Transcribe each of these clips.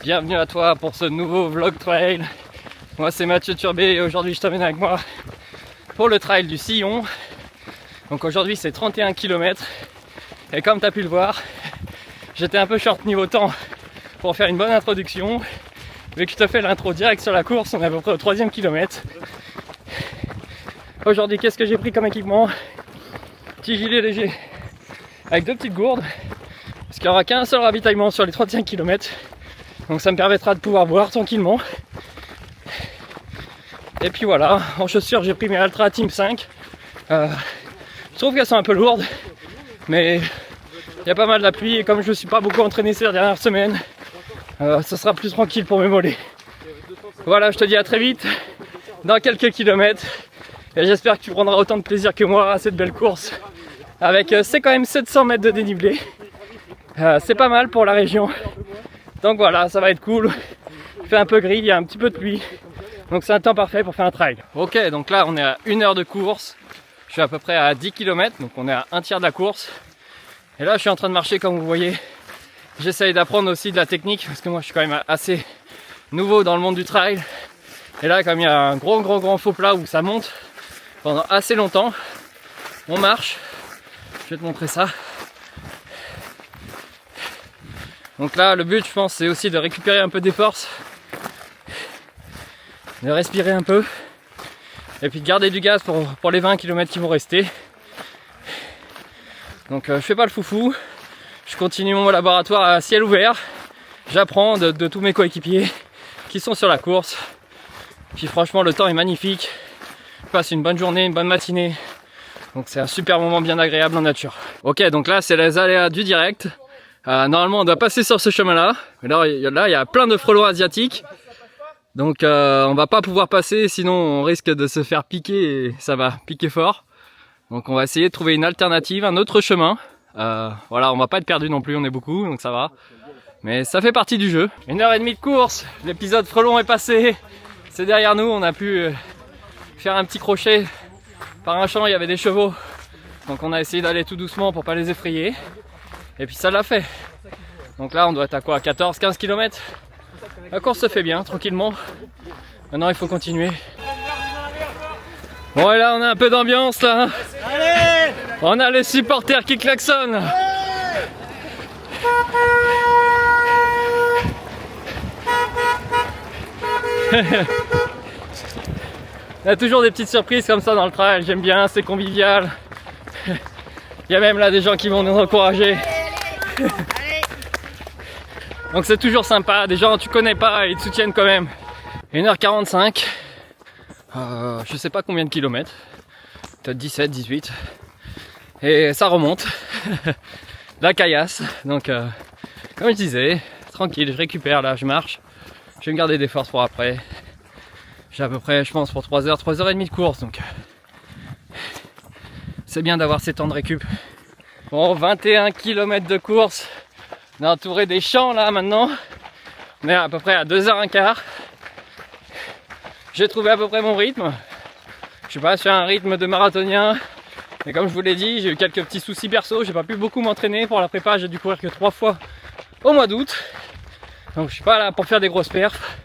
Bienvenue à toi pour ce nouveau vlog trail. Moi c'est Mathieu Turbet et aujourd'hui je t'emmène avec moi pour le trail du Sillon. Donc aujourd'hui c'est 31 km et comme tu as pu le voir, j'étais un peu short niveau temps pour faire une bonne introduction. Vu que je te fais l'intro direct sur la course, on est à peu près au 3e kilomètre. Aujourd'hui qu'est-ce que j'ai pris comme équipement? Petit gilet léger avec 2 petites gourdes, parce qu'il n'y aura qu'un seul ravitaillement sur les 31 km. Donc ça me permettra de pouvoir boire tranquillement. Et puis voilà, en chaussures j'ai pris mes Altra Team 5. Je trouve qu'elles sont un peu lourdes, mais il y a pas mal d'appui et comme je ne suis pas beaucoup entraîné ces dernières semaines, ça sera plus tranquille pour mes mollets. Voilà, je te dis à très vite dans quelques kilomètres et j'espère que tu prendras autant de plaisir que moi à cette belle course. Avec c'est quand même 700 mètres de dénivelé, c'est pas mal pour la région. Donc voilà, ça va être cool. Il fait un peu gris, il y a un petit peu de pluie. Donc c'est un temps parfait pour faire un trail. Ok, donc là on est à 1 heure de course. Je suis à peu près à 10 km, donc on est à un tiers de la course. Et là je suis en train de marcher comme vous voyez. J'essaye d'apprendre aussi de la technique parce que moi je suis quand même assez nouveau dans le monde du trail. Et là comme il y a un gros faux plat où ça monte pendant assez longtemps, on marche. Je vais te montrer ça. Donc là le but je pense c'est aussi de récupérer un peu des forces, de respirer un peu et puis de garder du gaz pour les 20 km qui vont rester. Donc je fais pas le foufou, je continue mon laboratoire à ciel ouvert, j'apprends de tous mes coéquipiers qui sont sur la course. Puis franchement le temps est magnifique, je passe une bonne journée, une bonne matinée, donc c'est un super moment bien agréable en nature. Ok, donc là c'est les aléas du direct. Normalement on doit passer sur ce chemin là, mais là il y a plein de frelons asiatiques, donc on va pas pouvoir passer sinon on risque de se faire piquer et ça va piquer fort. Donc on va essayer de trouver une alternative, un autre chemin. Voilà, on va pas être perdu non plus, on est beaucoup donc ça va, mais ça fait partie du jeu. 1h30 de course, l'épisode frelon est passé, c'est derrière nous, on a pu faire un petit crochet par un champ, il y avait des chevaux, donc on a essayé d'aller tout doucement pour pas les effrayer. Et puis ça l'a fait. Donc là on doit être à quoi, 14-15 km. La course se fait bien, tranquillement. Maintenant il faut continuer. Bon et là on a un peu d'ambiance là. Allez, on a les supporters qui klaxonnent. Il y a toujours des petites surprises comme ça dans le trail, j'aime bien, c'est convivial. Il y a même là des gens qui vont nous encourager. Donc c'est toujours sympa, des gens que tu connais pas et ils te soutiennent quand même. 1h45, je sais pas combien de kilomètres, peut-être 17, 18, et ça remonte, la caillasse, donc comme je disais, tranquille, je récupère là, je marche, je vais me garder des forces pour après. J'ai à peu près, je pense, pour 3h30 de course, donc c'est bien d'avoir ces temps de récup. Bon, 21 km de course. On est entouré des champs là maintenant. On est à peu près à 2h15. J'ai trouvé à peu près mon rythme. Je suis pas sur un rythme de marathonien. Mais comme je vous l'ai dit, j'ai eu quelques petits soucis perso. J'ai pas pu beaucoup m'entraîner pour la prépa. J'ai dû courir que 3 fois au mois d'août. Donc je suis pas là pour faire des grosses perfs.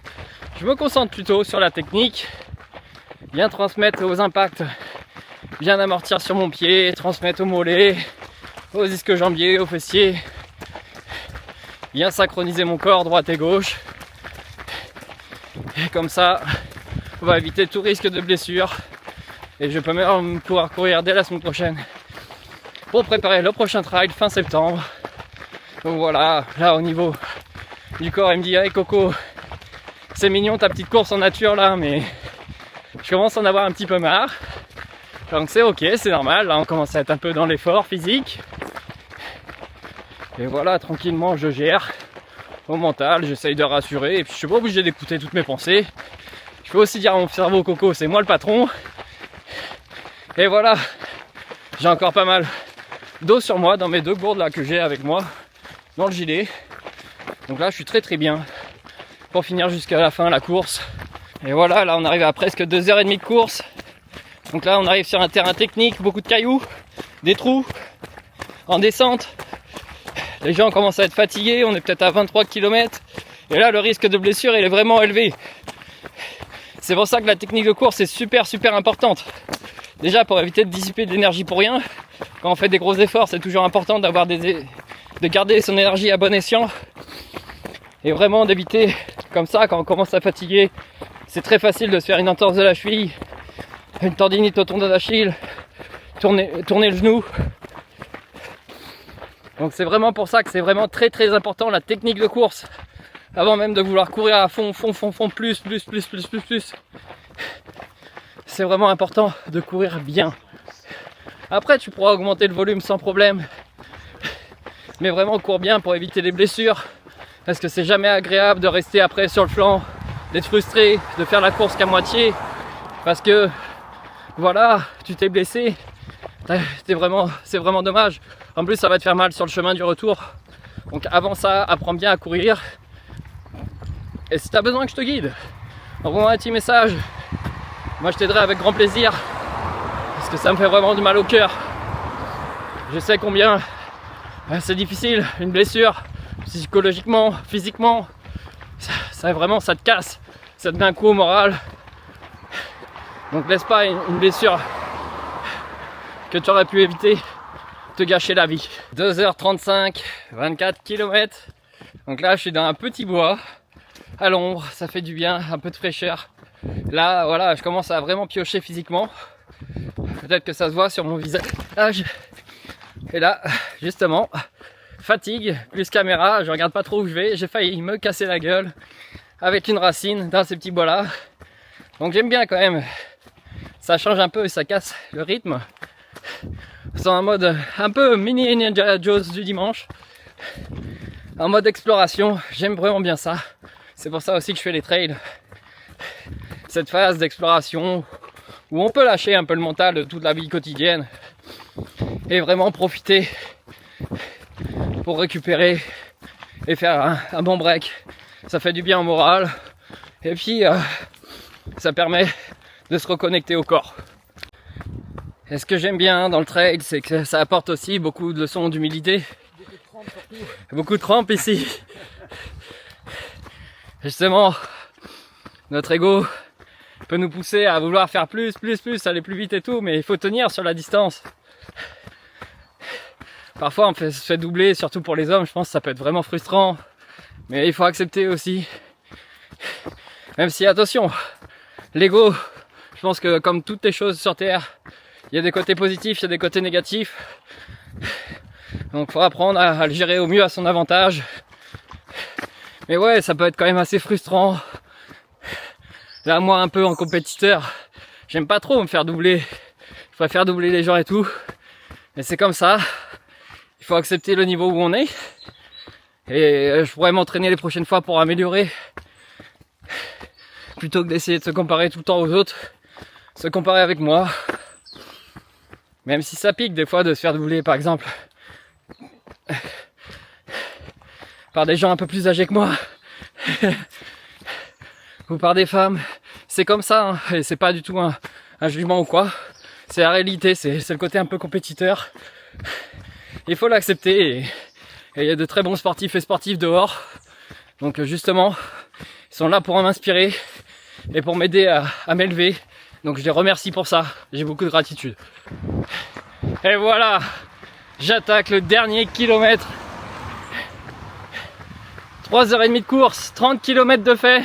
Je me concentre plutôt sur la technique. Bien transmettre aux impacts. Bien amortir sur mon pied. Transmettre aux mollets. Aux ischios jambiers, aux fessiers. Bien synchroniser mon corps droite et gauche. Et comme ça, on va éviter tout risque de blessure. Et je peux même pouvoir courir dès la semaine prochaine pour préparer le prochain trail fin septembre. Donc voilà, là au niveau du corps, il me dit hey Coco, c'est mignon ta petite course en nature là, mais je commence à en avoir un petit peu marre. Donc c'est ok, c'est normal, là on commence à être un peu dans l'effort physique. Et voilà, tranquillement je gère au mental, j'essaye de rassurer et puis je suis pas obligé d'écouter toutes mes pensées. Je peux aussi dire à mon cerveau Coco, c'est moi le patron. Et voilà, j'ai encore pas mal d'eau sur moi dans mes 2 gourdes là que j'ai avec moi dans le gilet. Donc là je suis très bien pour finir jusqu'à la fin la course. Et voilà, là on arrive à presque 2h30 de course. Donc là on arrive sur un terrain technique, beaucoup de cailloux, des trous, en descente. Les gens commencent à être fatigués, on est peut-être à 23 km Et là, le risque de blessure, il est vraiment élevé. C'est pour ça que la technique de course est super importante. Déjà, pour éviter de dissiper de l'énergie pour rien. Quand on fait des gros efforts, c'est toujours important de garder son énergie à bon escient. Et vraiment d'éviter, comme ça, quand on commence à fatiguer, c'est très facile de se faire une entorse de la cheville, une tendinite au tendon d'Achille, tourner le genou. Donc c'est vraiment pour ça que c'est vraiment très important la technique de course. Avant même de vouloir courir à fond, plus. C'est vraiment important de courir bien. Après, tu pourras augmenter le volume sans problème. Mais vraiment, cours bien pour éviter les blessures. Parce que c'est jamais agréable de rester après sur le flanc, d'être frustré, de faire la course qu'à moitié. Parce que, voilà, tu t'es blessé. C'est vraiment dommage. En plus, ça va te faire mal sur le chemin du retour. Donc avant ça, apprends bien à courir. Et si tu as besoin que je te guide, envoie-moi un petit message. Moi, je t'aiderai avec grand plaisir. Parce que ça me fait vraiment du mal au cœur. Je sais combien c'est difficile, une blessure, psychologiquement, physiquement. Ça te casse. Ça te met un coup au moral. Donc laisse pas une blessure que tu aurais pu éviter te gâcher la vie. 2h35, 24 km. Donc là, je suis dans un petit bois, à l'ombre, ça fait du bien, un peu de fraîcheur. Là, voilà, je commence à vraiment piocher physiquement. Peut-être que ça se voit sur mon visage. Et là, justement, fatigue, plus caméra, je regarde pas trop où je vais. J'ai failli me casser la gueule avec une racine dans ces petits bois-là. Donc j'aime bien quand même. Ça change un peu et ça casse le rythme. C'est en mode un peu mini Ninja Jones du dimanche. En mode exploration, j'aime vraiment bien ça. C'est pour ça aussi que je fais les trails. Cette phase d'exploration où on peut lâcher un peu le mental de toute la vie quotidienne et vraiment profiter pour récupérer et faire un bon break. Ça fait du bien au moral et puis ça permet de se reconnecter au corps. Et ce que j'aime bien dans le trail, c'est que ça apporte aussi beaucoup de leçons d'humilité. Beaucoup de crampes ici. Justement, notre ego peut nous pousser à vouloir faire plus, aller plus vite et tout, mais il faut tenir sur la distance. Parfois on se fait doubler, surtout pour les hommes, je pense que ça peut être vraiment frustrant. Mais il faut accepter aussi. Même si, attention, l'ego, je pense que comme toutes les choses sur Terre, il y a des côtés positifs, il y a des côtés négatifs. Donc il faut apprendre à le gérer au mieux à son avantage. Mais ouais, ça peut être quand même assez frustrant. Là, moi, un peu en compétiteur, j'aime pas trop me faire doubler. Je préfère doubler les gens et tout. Mais c'est comme ça. Il faut accepter le niveau où on est. Et je pourrais m'entraîner les prochaines fois pour améliorer. Plutôt que d'essayer de se comparer tout le temps aux autres. Se comparer avec moi. Même si ça pique des fois de se faire doubler, par exemple, par des gens un peu plus âgés que moi. Ou par des femmes. C'est comme ça, hein. Et c'est pas du tout un jugement ou quoi. C'est la réalité, c'est le côté un peu compétiteur. Il faut l'accepter. Et il y a de très bons sportifs et sportifs dehors. Donc justement, ils sont là pour m'inspirer et pour m'aider à m'élever. Donc je les remercie pour ça. J'ai beaucoup de gratitude. Et voilà, j'attaque le dernier kilomètre. 3h30 de course, 30 km de fait.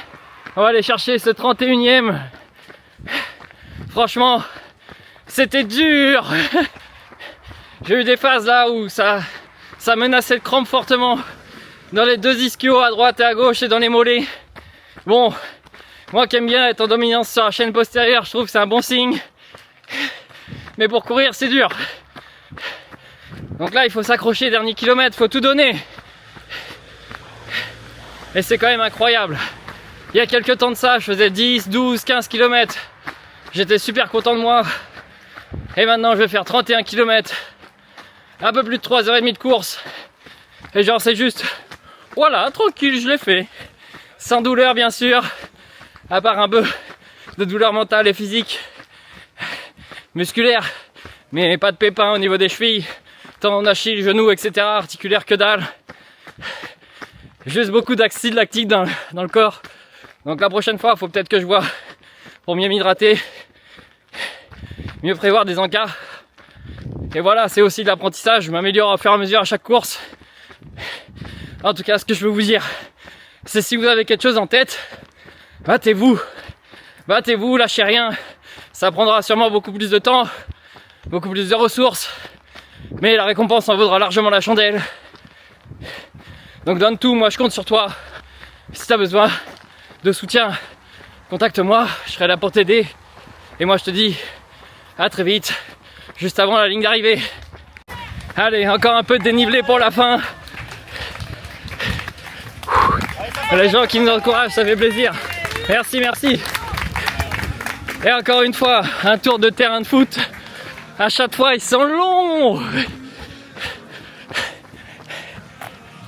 On va aller chercher ce 31e. Franchement, c'était dur. J'ai eu des phases là où ça menaçait de crampe fortement dans les deux ischios à droite et à gauche et dans les mollets. Bon, moi qui aime bien être en dominance sur la chaîne postérieure, je trouve que c'est un bon signe. Mais pour courir, c'est dur. Donc là, il faut s'accrocher, dernier kilomètre, il faut tout donner. Et c'est quand même incroyable. Il y a quelques temps de ça, je faisais 10, 12, 15 km. J'étais super content de moi. Et maintenant, je vais faire 31 km. Un peu plus de 3h30 de course. Et genre, c'est juste... Voilà, tranquille, je l'ai fait. Sans douleur, bien sûr. À part un peu de douleur mentale et physique. Musculaire. Mais pas de pépins au niveau des chevilles. Tendons d'Achille, genoux, etc. Articulaire, que dalle. juste beaucoup d'acide lactique dans le corps. Donc la prochaine fois, il faut peut-être que je vois pour mieux m'hydrater, mieux prévoir des encas. Et voilà, c'est aussi de l'apprentissage, je m'améliore au fur et à mesure à chaque course. En tout cas, ce que je veux vous dire, c'est si vous avez quelque chose en tête, battez-vous, lâchez rien. Ça prendra sûrement beaucoup plus de temps, beaucoup plus de ressources, mais la récompense en vaudra largement la chandelle. Donc donne tout, moi je compte sur toi. Si tu as besoin de soutien, contacte-moi, je serai là pour t'aider. Et moi je te dis à très vite, juste avant la ligne d'arrivée. Allez, encore un peu de dénivelé pour la fin. Les gens qui nous encouragent, ça fait plaisir. Merci, merci. Et encore une fois, un tour de terrain de foot. À chaque fois, ils sont longs.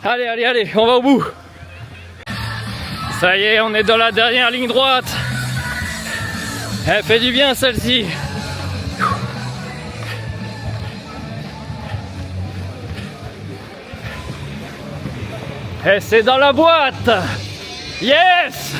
Allez, allez, allez, on va au bout. Ça y est, on est dans la dernière ligne droite. Elle fait du bien celle-ci. Et c'est dans la boîte. Yes!